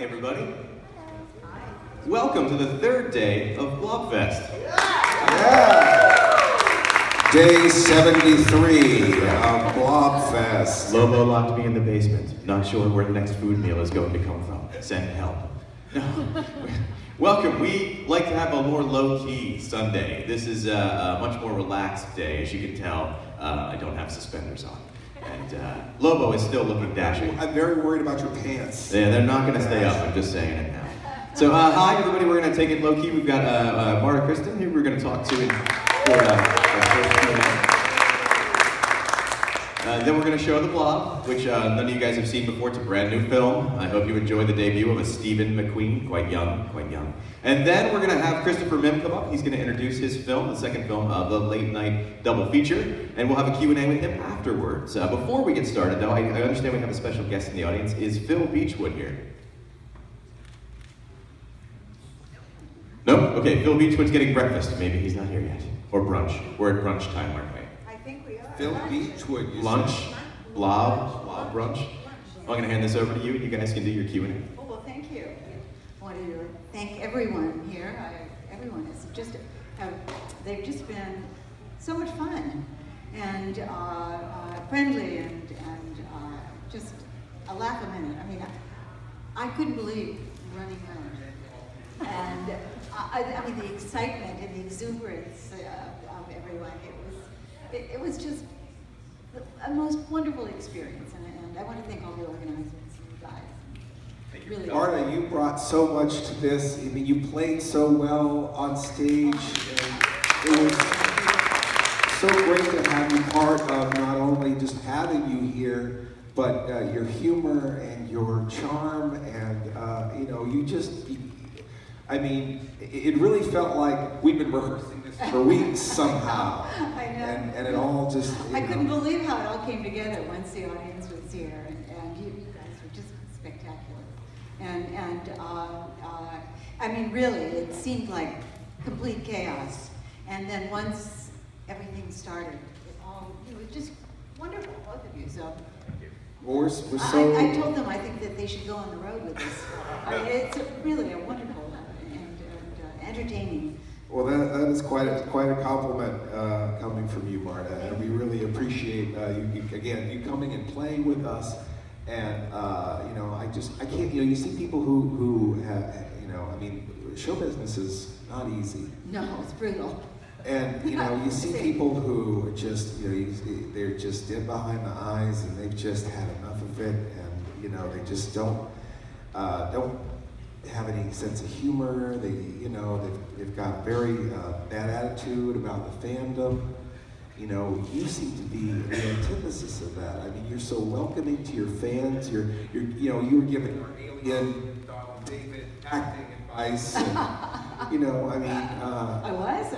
Everybody. Welcome to the third day of Blobfest. Yeah. Day 73 of Blobfest. Lobo locked me in the basement. Not sure where the next food meal is going to come from. Send help. No. Welcome. We like to have a more low-key Sunday. This is a much more relaxed day. As you can tell, I don't have suspenders on. And Lobo is still looking dashing. I'm very worried about your pants. Yeah, they're not going to stay up. I'm just saying it now. So, hi everybody. We're going to take it low key. We've got Marta, Kristen, who we're going to talk to for our first few minutes. Then we're going to show the Blob, which none of you guys have seen before. It's a brand new film. I hope you enjoy the debut of a Stephen McQueen, quite young. And then we're going to have Christopher Mim come up. He's going to introduce his film, the second film, the late night double feature, and we'll have a Q&A with him afterwards. Before we get started, though, I understand we have a special guest in the audience. Is Phil Beechwood here? No? Okay, Phil Beechwood's getting breakfast. Maybe he's not here yet. Or brunch. We're at brunch time, aren't we? I think we are. Phil Beechwood. Lunch, blob brunch. I'm going to hand this over to you, and you guys can do your Q&A. Oh, well, thank you. I wanted to thank everyone here. Everyone is just, they've just been so much fun and friendly and just a laugh a minute. I mean, I couldn't believe running around. And I mean, the excitement and the exuberance of everyone, it was just a most wonderful experience, and I want to thank all the organizers and you guys. Thank you. Really. Marta, you brought so much to this. I mean, you played so well on stage, and it was so great to have you part of not only just having you here, but your humor and your charm, and you just. I mean, it really felt like we'd been rehearsing this for weeks somehow. I know. And it all just. I couldn't believe how it all came together once the audience was here, and you guys were just spectacular. And I mean, really, it seemed like complete chaos. And then once everything started, it was just wonderful, both of you. So. We're so. I told them I think that they should go on the road with this. I mean, it's really a wonderful and entertaining. Well, that is quite a compliment coming from you, Marta, and we really appreciate you coming and playing with us. And I can't. You see people who have, I mean, show business is not easy. No, it's brutal. And you see people who are just, they're just dead behind the eyes, and they've just had enough of it, and they just don't have any sense of humor. They've got a very bad attitude about the fandom. You seem to be the antithesis of that. I mean, you're so welcoming to your fans. You were giving your alien Donald David acting advice. And, I was? I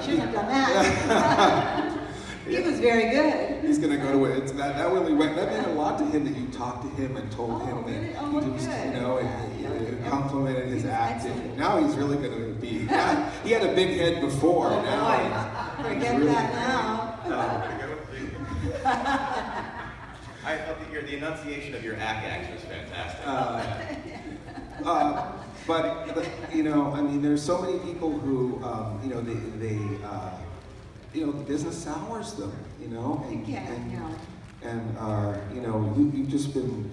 shouldn't have done that. He was very good. He's going to go to it. That really went. That meant a lot to him that you talked to him and told him that really? he just, and complimented his acting. Excellent. Now he's really going to be. He had a big head before. Now forget really that now. I thought that the enunciation of your act was fantastic. But I mean, there's so many people who, the business sours them, you've just been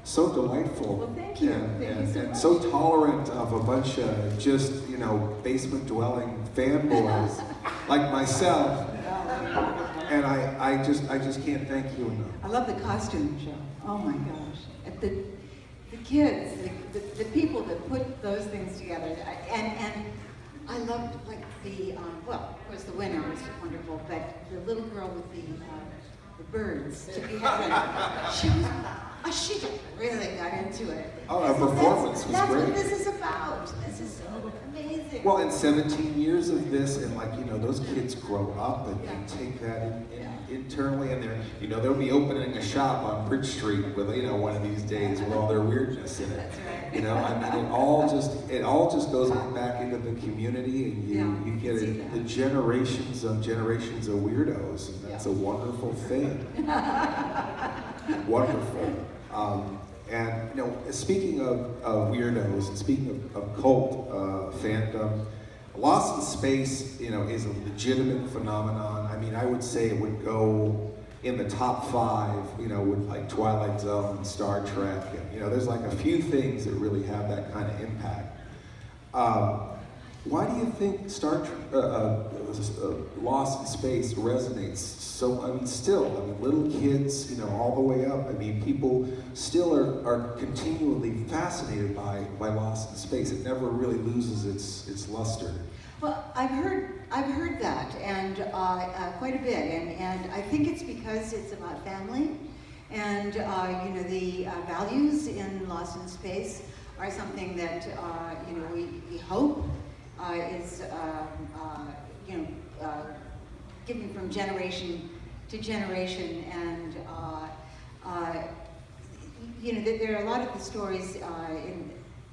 so delightful. Well, thank you. And so tolerant of a bunch of just, basement dwelling fanboys like myself. And I just can't thank you enough. I love the costume show. Oh my gosh. The kids, the people that put those things together, and I loved of course the winner was wonderful, but the little girl with the birds, she just really got into it. Oh, her performance was great. That's what this is about. This is so amazing. Well, in 17 years of this, and those kids grow up and take that internally, and they'll be opening a shop on Bridge Street with one of these days with all their weirdness in it. That's right. I mean, it all just goes back into the community, and you get the generations of weirdos, and that's a wonderful thing. Wonderful. And you know, speaking of weirdos and speaking of cult fandom, Lost in Space, you know, is a legitimate phenomenon. I mean, I would say it would go in the top 5, you know, with like Twilight Zone and Star Trek, and you know, there's like a few things that really have that kind of impact. Why do you think Lost in Space resonates so? I mean, still, I mean, little kids, you know, all the way up. I mean, people still are continually fascinated by Lost in Space. It never really loses its luster. Well, I've heard that, and quite a bit, and I think it's because it's about family, and you know, the values in Lost in Space are something that you know, we hope is you know, given from generation to generation, and you know, there are a lot of the stories,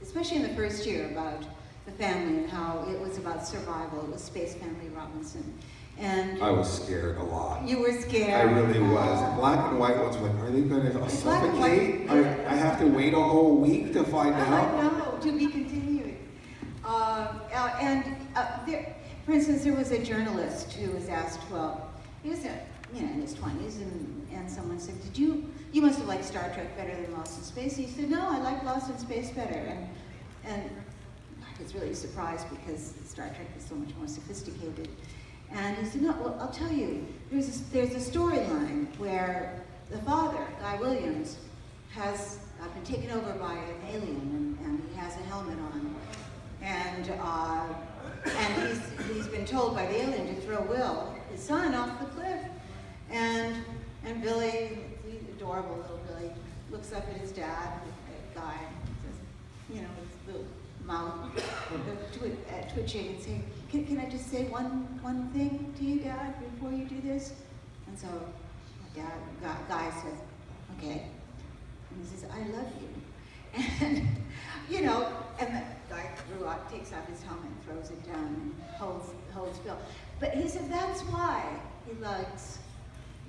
especially in the first year, about the family and how it was about survival. It was Space Family Robinson. And I was scared a lot. You were scared? I really was. And black and white ones went, are they going to suffocate? White, I have to wait a whole week to find out? No, to be continued. There, for instance, there was a journalist who was asked, well, he was in his 20s, and someone said, you must have liked Star Trek better than Lost in Space. He said, no, I like Lost in Space better. And I was really surprised because Star Trek is so much more sophisticated. And he said, no, well, I'll tell you, there's a storyline where the father, Guy Williams, has been taken over by an alien, and he has a helmet on. And he's been told by the alien to throw Will, his son, off the cliff. And Billy, the adorable little Billy, looks up at his dad, Guy, says, you know, with the mouth twitching, and saying, can I just say one thing to you, Dad, before you do this? And so Guy says, okay. And he says, I love you. And, you know, and the guy takes off his helmet, throws it down, and holds Bill. But he said that's why he likes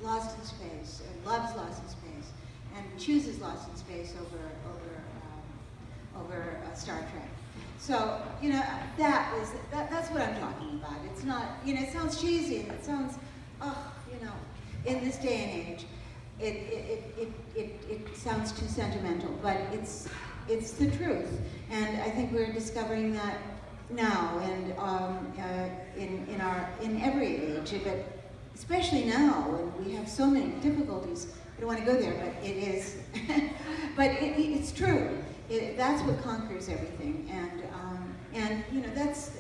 Lost in Space, and loves Lost in Space, and chooses Lost in Space over Star Trek. So, you know, that's what I'm talking about. It's not, you know, it sounds cheesy, and it sounds, you know, in this day and age, it sounds too sentimental, but it's the truth. And I think we're discovering that now, and in every age, but especially now when we have so many difficulties. I don't want to go there, but it is, but it's true. That's what conquers everything, and you know, that's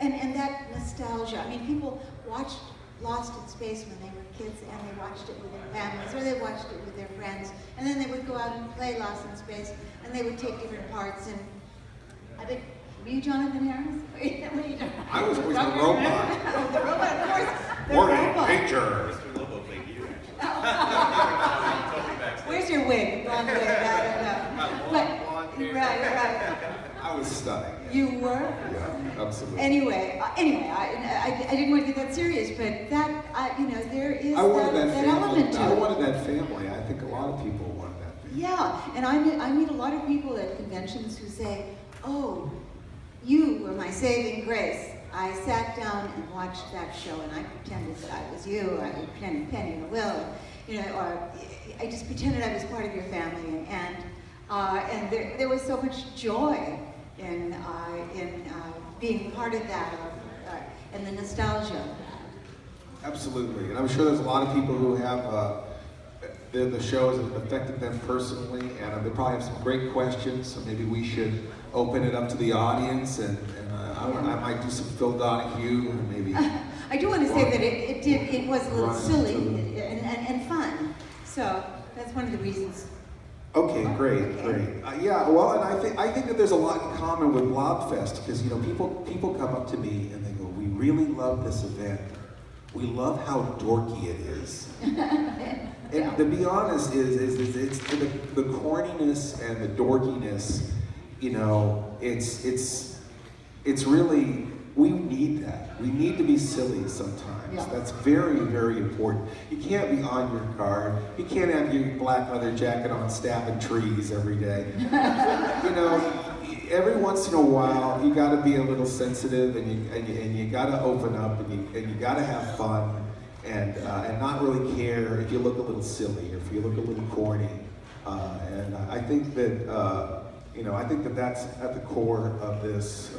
and that nostalgia. I mean, people watched Lost in Space when they were kids, and they watched it with their families, or they watched it with their friends, and then they would go out and play Lost in Space, and they would take different parts. And I think, were you Jonathan Harris? I was always the robot. Oh, the robot, of course. Warning, danger. Mr. Lobo played you, actually. Where's your wig? Blonde wig, I don't know. But, right. I was stunning. You were? Yeah, absolutely. Anyway, I didn't want to get that serious, but that, you know, there is I wanted that element to it. I wanted that family. I think a lot of people wanted that family. Yeah, and I meet a lot of people at conventions who say, oh, you were my saving grace. I sat down and watched that show, and I pretended that I was you. I pretended Penny or Will, you know, or I just pretended I was part of your family, and there was so much joy in being part of that, and the nostalgia. Absolutely, and I'm sure there's a lot of people who have the show has affected them personally, and they probably have some great questions. So maybe we should open it up to the audience, and I might do some Phil Donahue, and maybe. I do want to say that it was a little silly and fun. So that's one of the reasons. Okay, great. Yeah, well, and I think that there's a lot in common with Blobfest, because you know, people come up to me and they go, "We really love this event. We love how dorky it is." And to be honest, is it's the corniness and the dorkiness. You know, it's really we need that. We need to be silly sometimes. Yeah. That's very, very important. You can't be on your guard. You can't have your black leather jacket on stabbing trees every day. You know, every once in a while, you got to be a little sensitive, and you got to open up, and you got to have fun, and not really care if you look a little silly or if you look a little corny. And I think that I think that that's at the core of this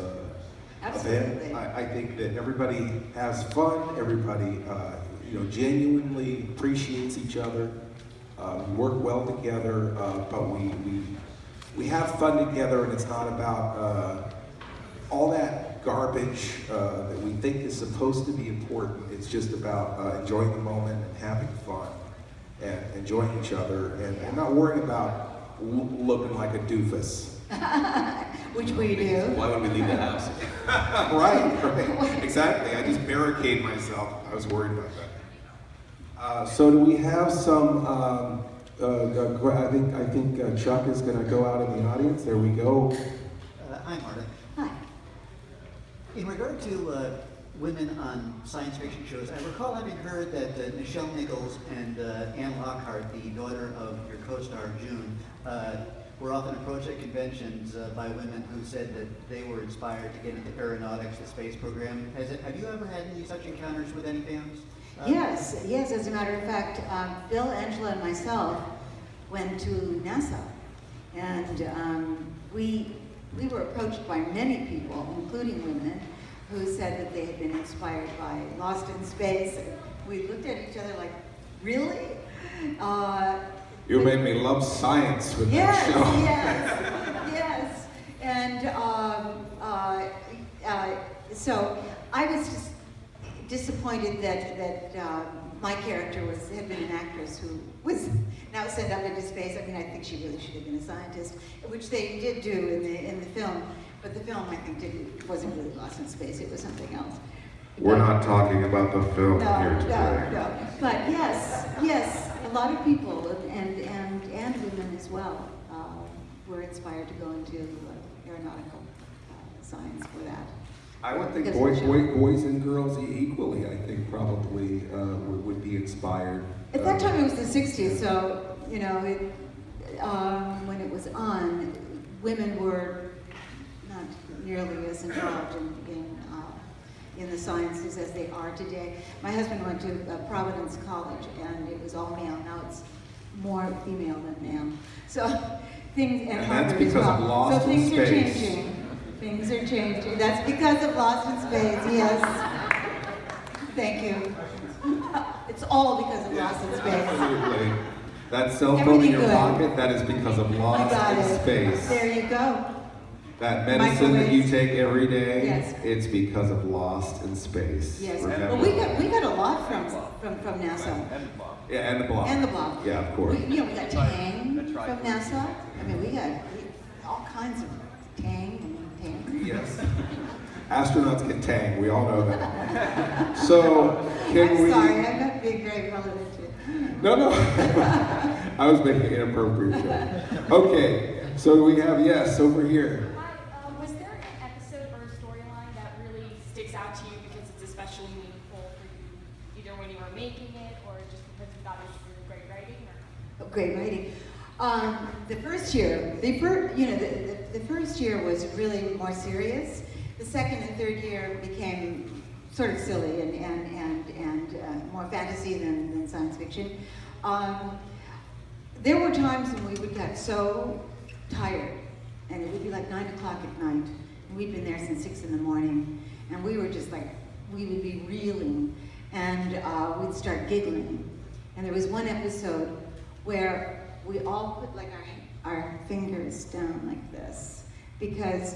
event. I think that everybody has fun. Everybody genuinely appreciates each other. We work well together, but we have fun together, and it's not about all that garbage that we think is supposed to be important. It's just about enjoying the moment and having fun and enjoying each other and not worrying about looking like a doofus. Which we do. Why would we leave the house? right, exactly. I just barricade myself. I was worried about that. So do we have some? I think Chuck is going to go out in the audience. There we go. Hi, Marta. Hi. In regard to women on science fiction shows, I recall having heard that Nichelle Nichols and Anne Lockhart, the daughter of your co-star June, were often approached at conventions by women who said that they were inspired to get into aeronautics, the space program. Have you ever had any such encounters with any fans? Yes. As a matter of fact, Bill, Angela, and myself went to NASA, and we were approached by many people, including women, who said that they had been inspired by Lost in Space. We looked at each other like, really? You made me love science with that show. Yes. And so I was just disappointed that my character had been an actress who was now sent up into space. I mean, I think she really should have been a scientist, which they did do in the film. But the film, I think, wasn't really Lost in Space. It was something else. We're not talking about the film here today. No. But yes, a lot of people and women as well were inspired to go into aeronautical science for that. I would think boys and girls equally, I think, probably would be inspired. At that time, it was the 60s, so, when it was on, women were not nearly as involved in the sciences as they are today. My husband went to Providence College, and it was all male. Now it's more female than male. So things, and that's Harvard as because of well. Lost So in things are Space. changing. Things are changing. That's because of Lost in Space, yes. Thank you. It's all because of Lost in Space. Absolutely. That cell phone Everything in your good. pocket, that is because of I Lost got in it. Space. There you go. That medicine that you Microwaves. take every day, Yes. it's because of Lost in Space. Yes. Remember? Well, we got a lot from NASA. Yeah, and the blob. And the blob. Yeah, of course. We got Tang from NASA. I mean, we got all kinds of Tang and Tang. Yes. Astronauts get tang, we all know that. So, can I'm we... sorry, I'm not being very relevant to it. No. I was making an inappropriate joke. Okay, so we have, yes, over here. Hi, was there an episode or a storyline that really sticks out to you because it's especially meaningful for you, either when you were making it or just because you thought it was really great writing? Or? Oh, great writing. The first year, the first year was really more serious. The second and third year became sort of silly and more fantasy than science fiction. There were times when we would get so tired, and it would be like 9 o'clock at night, and we'd been there since 6 in the morning, and we were just like, we would be reeling, and we'd start giggling. And there was one episode where we all put like our fingers down like this, because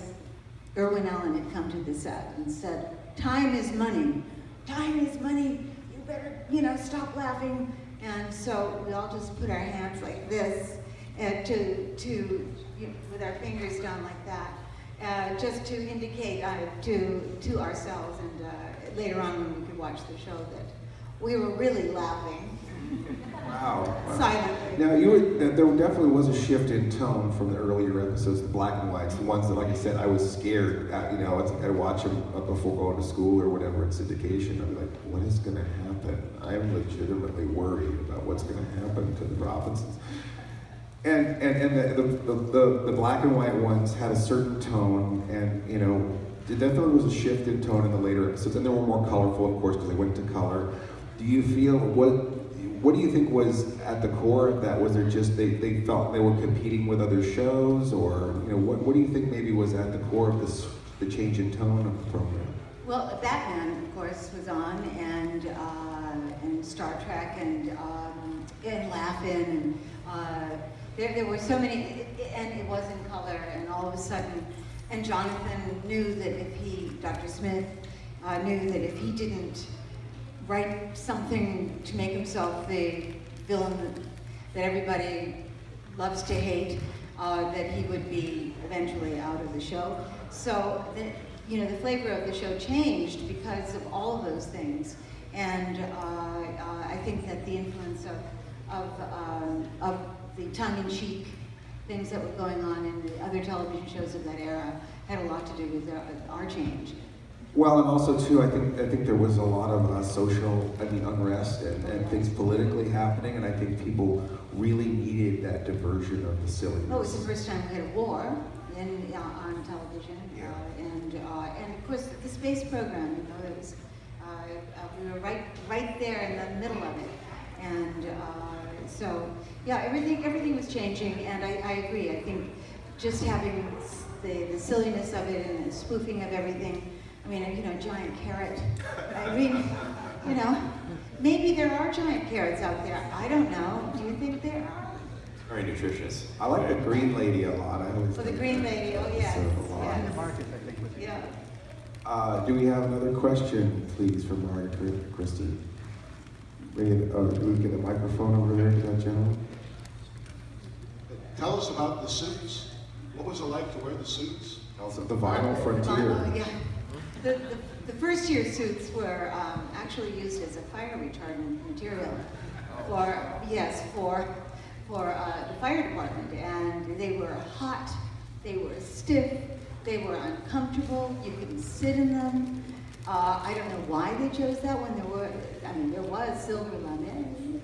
Irwin Allen had come to the set and said, time is money. Time is money. You better, stop laughing. And so we all just put our hands like this, and with our fingers down like that, just to indicate to ourselves, and later on when we could watch the show, that we were really laughing Wow. silently. Now, there definitely was a shift in tone from the earlier episodes, the black and whites, the ones that, like I said, I was scared. I watch them before going to school or whatever in syndication. I'd be like, what is going to happen? I'm legitimately worried about what's going to happen to the Robinsons. And the black and white ones had a certain tone, and there definitely was a shift in tone in the later episodes, and they were more colorful, of course, because they went to color. Do you feel what do you think was at the core of that? Was there just they felt they were competing with other shows, or what do you think maybe was at the core of the change in tone of the program? Well, Batman, of course, was on, and Star Trek, and Laugh-In, and there were so many, and it was in color, and all of a sudden, and Jonathan knew that Dr. Smith knew that if he didn't write something to make himself the villain that everybody loves to hate, that he would be eventually out of the show. So the flavor of the show changed because of all of those things, and I think that the influence of the tongue-in-cheek things that were going on in the other television shows of that era had a lot to do with our change. Well, and also too, I think there was a lot of social, unrest and things politically happening, and I think people really needed that diversion of the silliness. Oh, it was the first time we had a war on television, Yeah. and of course the space program. It was we were right there in the middle of it, and so yeah, everything was changing, and I agree. I think just having the silliness of it and the spoofing of everything. I mean, a giant carrot. I mean, maybe there are giant carrots out there. I don't know. Do you think there are? Very nutritious. I like the green lady a lot. Oh, the green lady. Oh, yes. In the market, I think. Yeah. Do we have another question, please, from Marta, Kristen? Do we get a microphone over there to that gentleman? Tell us about the suits. What was it like to wear the suits? Also, the vinyl frontier. Yeah. The first year suits were actually used as a fire retardant material for the fire department, and they were hot, they were stiff, they were uncomfortable. You couldn't sit in them. I don't know why they chose that when there was silver laminate,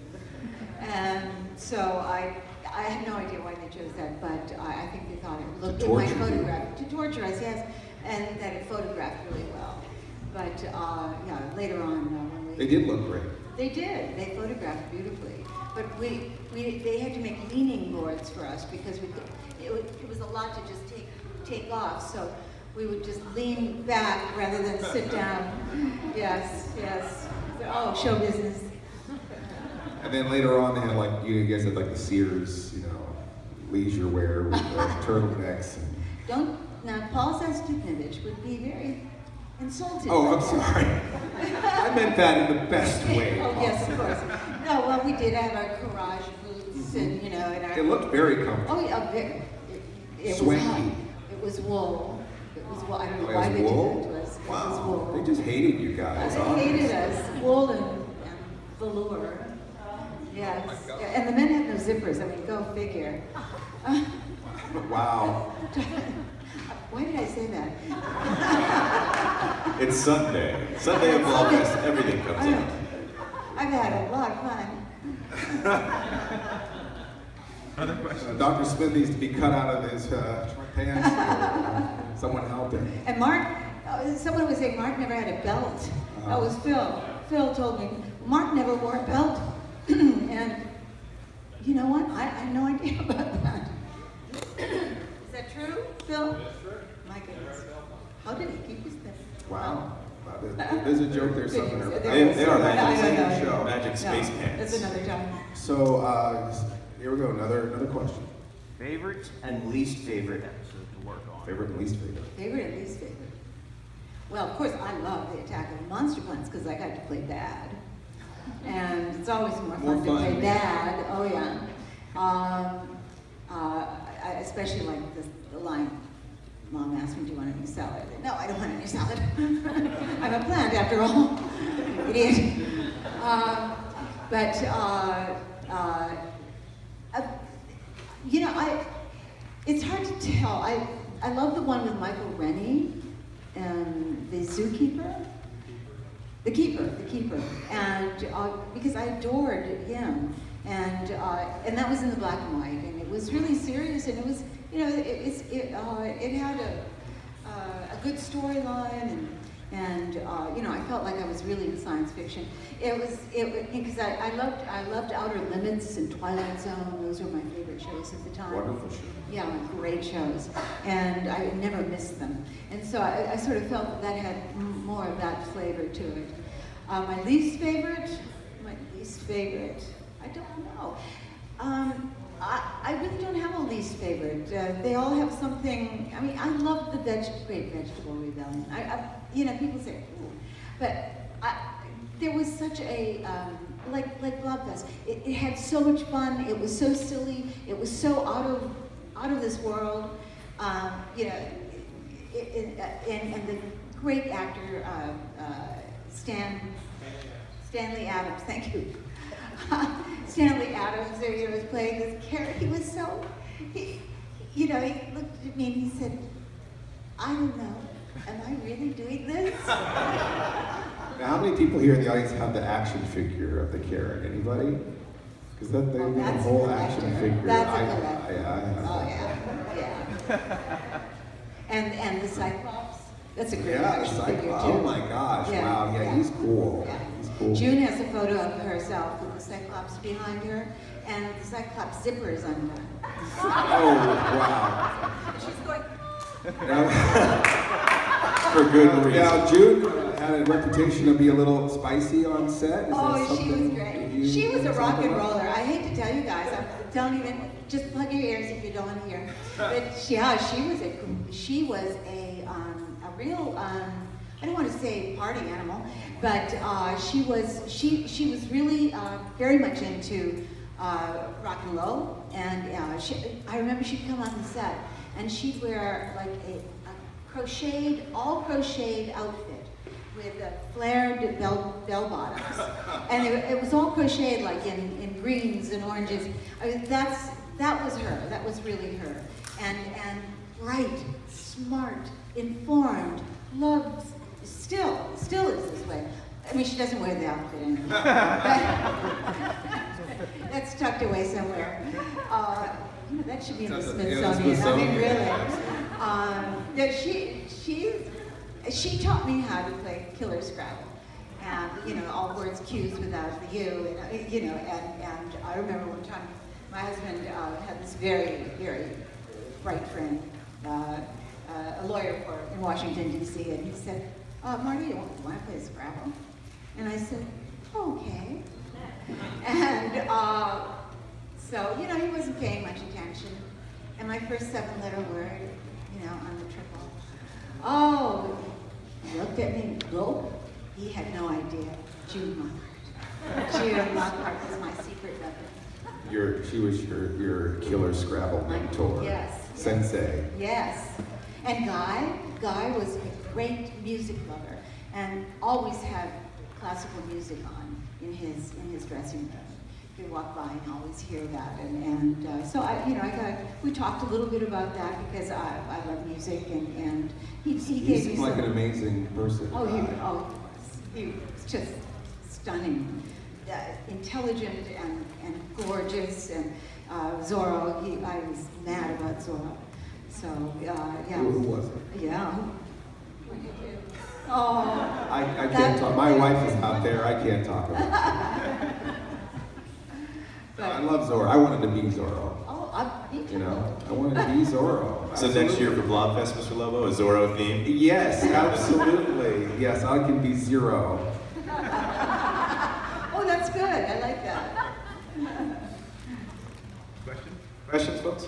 and so I have no idea why they chose that, but I think they thought it looked in my photograph to torture us, yes. And that it photographed really well. But later on, when They did look great. They did. They photographed beautifully. But they had to make leaning boards for us because it was a lot to just take off. So we would just lean back rather than sit down. Yes. Oh, show business. And then later on, they had you guys had the Sears, leisure wear with turtlenecks. Now, Paul Zastupovich would be very insulted. Oh, I'm sorry. I meant that in the best way. Oh, yes, of course. No, well, we did have our garage boots and, and our... It looked very comfortable. Oh, yeah, very. It was Swanky. hot. It was wool. It was wool. I don't know Oh, it why was they wool? did that to us. It was Wow. wool. They just hated you guys. They hated us. Wool and velour. Yes. Yeah, and the men had no zippers. I mean, go figure. Wow. Why did I say that? It's Sunday. Sunday of Blobfest, everything comes out. I've had a lot of fun. Dr. Smith needs to be cut out of his pants. Someone help him. And Mark, someone was saying Mark never had a belt. That was Phil. Phil told me Mark never wore a belt. And you know what? I had no idea about that. Is that true, Phil? That's true. My goodness. How did he keep his thing? Wow. There's a joke there somewhere. They are magic show. Magic space pants. That's another time. So here we go. Another question. Favorite and least favorite episode to work on? Favorite and least favorite. Favorite and least favorite. Well, of course, I love the Attack of the Monster Plants because I got to play bad. And it's always more fun to play bad. Oh, yeah. I especially like the line, Mom asked me, do you want any salad? No, I don't want any salad. I'm a plant after all. Idiot. But you know, it's hard to tell. I love the one with Michael Rennie and the zookeeper. The keeper, and because I adored him, and that was in the black and white, and it was really serious, and it was, you know, it had a good storyline, and you know, I felt like I was really in science fiction. It was because I loved Outer Limits and Twilight Zone. Those were my favorite shows at the time. Wonderful show. Yeah, great shows, and I never missed them. And so I sort of felt that had more of that flavor to it. My least favorite, I don't know. I really don't have a least favorite. They all have something. I mean, I love the Great Vegetable Rebellion. You know, people say, ooh, but there was such a like Blobfest. It had so much fun. It was so silly. It was so out of this world. You know, and the great actor Stanley Adams. Thank you. Stanley Adams, you know, was playing this character. He was so, you know, he looked at me and he said, "I don't know. Am I really doing this?" Now, how many people here in the audience have the action figure of the Karen? Anybody? Because they Oh, did a that's whole a action collector. figure. That's a I collector. have Oh that. yeah. And the Cyclops. That's a great Yeah, action figure too. Oh my gosh! Yeah, Wow. Yeah, yeah. he's cool. Yeah. He's cool. June has a photo of herself with the Cyclops behind her, and the Cyclops zipper is undone. Oh wow. She's going. For good reason. Now, Jude had a reputation to be a little spicy on set. Is that Oh, she was something great. you She was a talk rock and about? roller. I hate to tell you guys, don't even, just plug your ears if you don't want to hear. But yeah, she was a real, I don't want to say party animal, but she was really very much into rock and roll. And I remember she'd come on the set and she'd wear like a all crocheted outfit with flared bell bottoms, and it was all crocheted like in greens and oranges. I mean, that was her. That was really her. And bright, smart, informed, loves. Still is this way. I mean, she doesn't wear the outfit anymore. That's tucked away somewhere. You know, that should be in the Smithsonian. I mean, really. She taught me how to play Killer Scrabble, and you know, all words cues without the U, and you know, and I remember one time my husband had this very, very bright friend, a lawyer in Washington D.C., and he said, "Marty, you want to play Scrabble?" And I said, "Okay." And so, you know, he wasn't paying much attention. And my first 7-letter word, you know, on the triple. Oh, he looked at me, gulp. He had no idea. June Lockhart. June Lockhart was my secret weapon. She was your Killer Scrabble mentor. Yes. Sensei. Yes. And Guy was a great music lover and always had classical music on in his dressing room. You walk by and always hear that, and so we talked a little bit about that because I love music, and he gave me seemed like some, an amazing person. he was just stunning, intelligent and gorgeous, and Zorro. I was mad about Zorro. So yeah. Who was it? Yeah. Oh. I can't talk. My wife is out there. I can't talk about it. I love Zorro. I wanted to be Zorro. Oh, me too. You know, I wanted to be Zorro. So next year for Blobfest, Mr. Lobo, a Zorro theme? Yes, absolutely. Yes, I can be Zero. Oh, that's good. I like that. Questions, folks?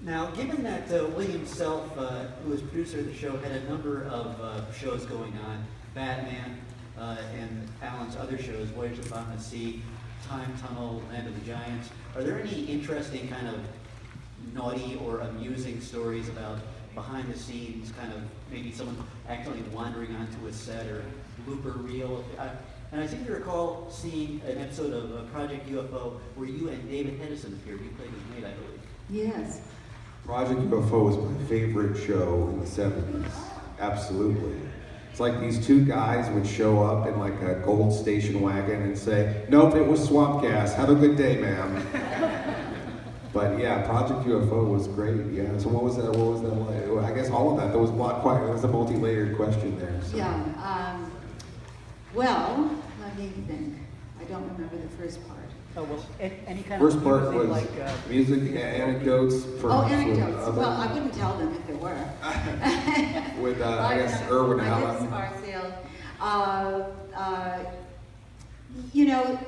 Now, given that William Self, who was producer of the show, had a number of shows going on, Batman, and Alan's other shows, Voyage Upon the Sea, Time Tunnel, Land of the Giants, are there any interesting kind of naughty or amusing stories about behind the scenes, kind of maybe someone accidentally wandering onto a set or blooper reel. And I seem to recall seeing an episode of Project UFO where you and David Hedison appeared. You played his mate, I believe. Yes. Project UFO was my favorite show in the 70s. Absolutely. It's like these two guys would show up in like a gold station wagon and say, "Nope, it was swamp gas. Have a good day, ma'am." But yeah, Project UFO was great. Yeah. So what was that? What was that like? Well, I guess all of that. There was a multi-layered question there. So. Yeah. Well, let me think. I don't remember the first part. Oh, well, any kind First of part music was like... music, anecdotes. For, Anecdotes. For Well, I wouldn't tell them if there were. with, I guess, Irwin I Allen. guess Sparfield. You know,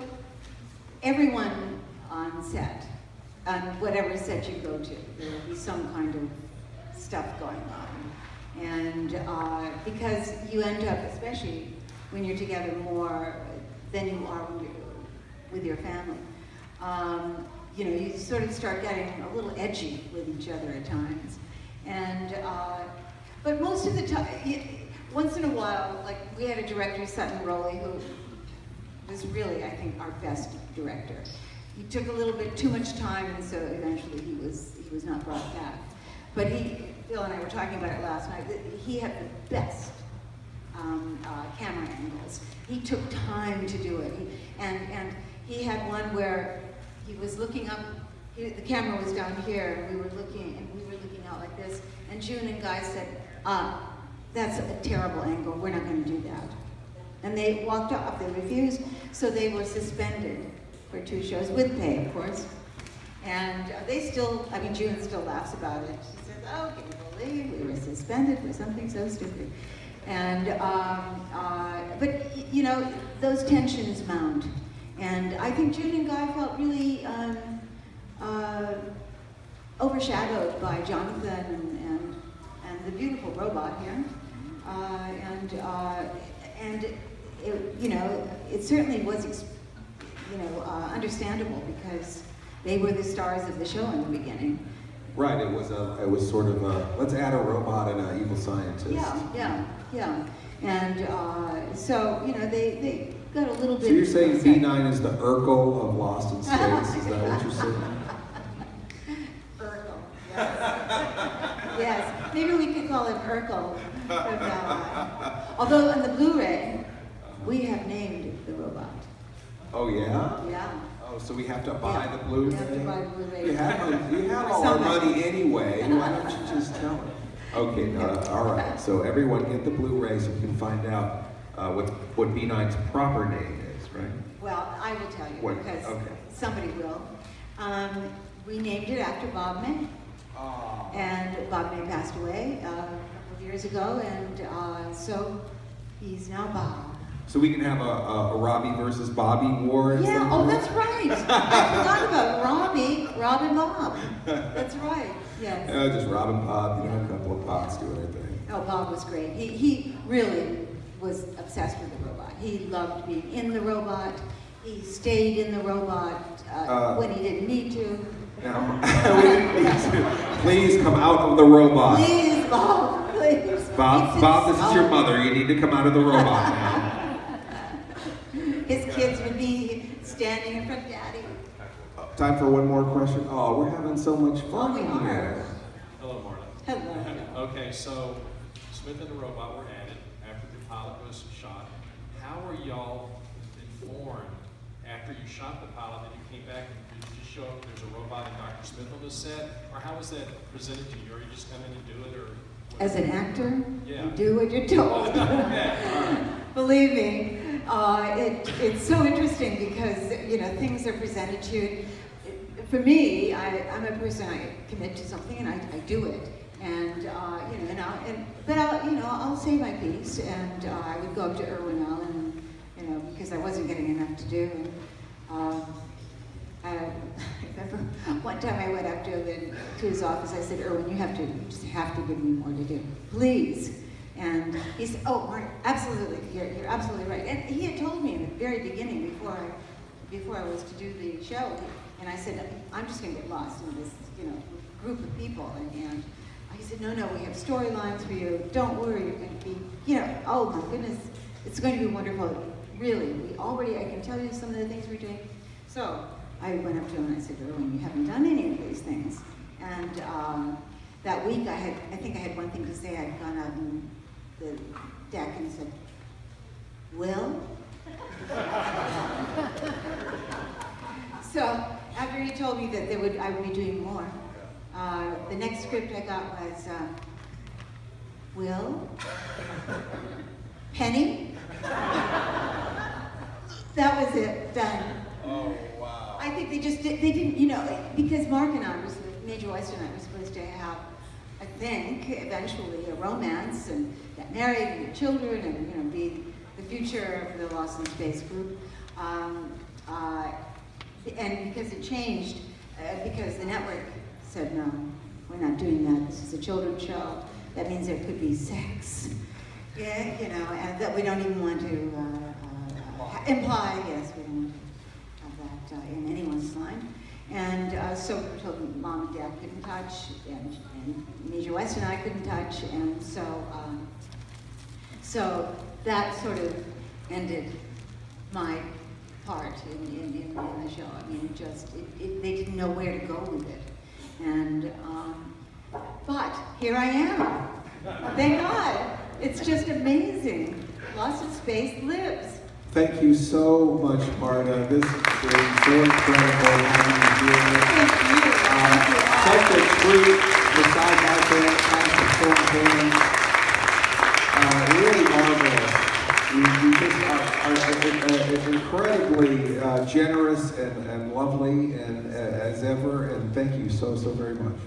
everyone on set, on whatever set you go to, there will be some kind of stuff going on. And because you end up, especially when you're together more than you are when you're with your family, you know, you sort of start getting a little edgy with each other at times. And, but most of the time, once in a while, like we had a director, Sutton Rowley, who was really, I think, our best director. He took a little bit too much time, and so eventually he was not brought back. But Phil and I were talking about it last night, that he had the best camera angles. He took time to do it. And he had one where he was looking up, the camera was down here, and we were looking out like this, and June and Guy said, "That's a terrible angle, we're not gonna do that." And they walked off, they refused, so they were suspended for 2 shows, with pay, of course. And they still, I mean, June still laughs about it. She says, "Oh, can you believe we were suspended for something so stupid?" And, but you know, those tensions mount. And I think Judy and Guy felt really overshadowed by Jonathan and the beautiful robot here. And it, you know, it certainly was, understandable because they were the stars of the show in the beginning. Right. It was sort of let's add a robot and an evil scientist. Yeah. And so, you know, they got a little bit... So you're saying B9 is the Urkel of Lost in Space, is that what you're saying? Urkel, yes. Yes, maybe we could call him Urkel from now on. Although on the Blu-ray, we have named the robot. Oh yeah? Yeah. Oh, so we have to buy the Blu-ray? We have to buy the Blu-ray. You have all our money anyway, why don't you just tell us? Okay, all right, so everyone get the Blu-ray so we can find out what B9's proper name is, right? Well, I will tell you, What? because Okay. somebody will. We named it after Bob May. Oh. And Bob May passed away a couple of years ago, and so he's now Bob. So we can have a Robbie versus Bobby war? at Yeah, some oh, point? that's right. I forgot about Rob and Bob. That's right, yes. Just Rob and Bob, you know, a couple of pots doing their thing. Oh, Bob was great. He really was obsessed with the robot. He loved being in the robot. He stayed in the robot when he didn't need to. Please come out of the robot. Please, Bob, please. Bob, this is your mother. You need to come out of the robot now. His kids would be standing in front of Daddy. Time for one more question. Oh, we're having so much fun We here. are. Hello, Marta. Hello. Okay, so Smith and the robot were added after the pilot was shot. How were y'all informed after you shot the pilot that you came back and did you just show up there's a robot and Dr. Smith on the set? Or how was that presented to you? Or you just come in and do it? Or what? As an actor, Yeah. you do what you're told. Believe me, it's so interesting because, you know, things are presented to you. For me, I'm a person, I commit to something and I do it. And, I'll say my piece, and I would go up to Irwin Allen, because I wasn't getting enough to do. And, I remember one time I went up to him to his office. I said, "Irwin, you just have to give me more to do, please." And he said, "Oh, Marta, absolutely, you're absolutely right." And he had told me in the very beginning, before I was to do the show, and I said, "I'm just going to get lost in this, group of people." And He said, no, we have storylines for you. Don't worry, you're going to be, oh my goodness, it's going to be wonderful. Really, I can tell you some of the things we're doing. So I went up to him and I said, Erwin, you haven't done any of these things. And that week I think I had one thing to say. I'd gone out on the deck and said, Will? So after he told me that I would be doing more, the next script I got was, Will? Penny? That was it, done. Oh, wow. I think they didn't, because Mark and I Major West and I were supposed to have, I think, eventually a romance and get married and get children and, be the future of the Lost in Space group. And because it changed, because the network said, no, we're not doing that. This is a children's show. That means there could be sex. Yeah, and that we don't even want to imply, yes, we don't want to have that in anyone's mind. And so we told them Mom and Dad couldn't touch, and Major West and I couldn't touch, and so that sort of ended my part in the show. I mean, they didn't know where to go with it. And, but here I am. Thank God. It's just amazing. Lost in Space lives. Thank you so much, Marta. This has been so incredible having you here. Thank you. Such a treat, besides our band, really marvelous. You just are incredibly generous and lovely and as ever, and thank you so very much.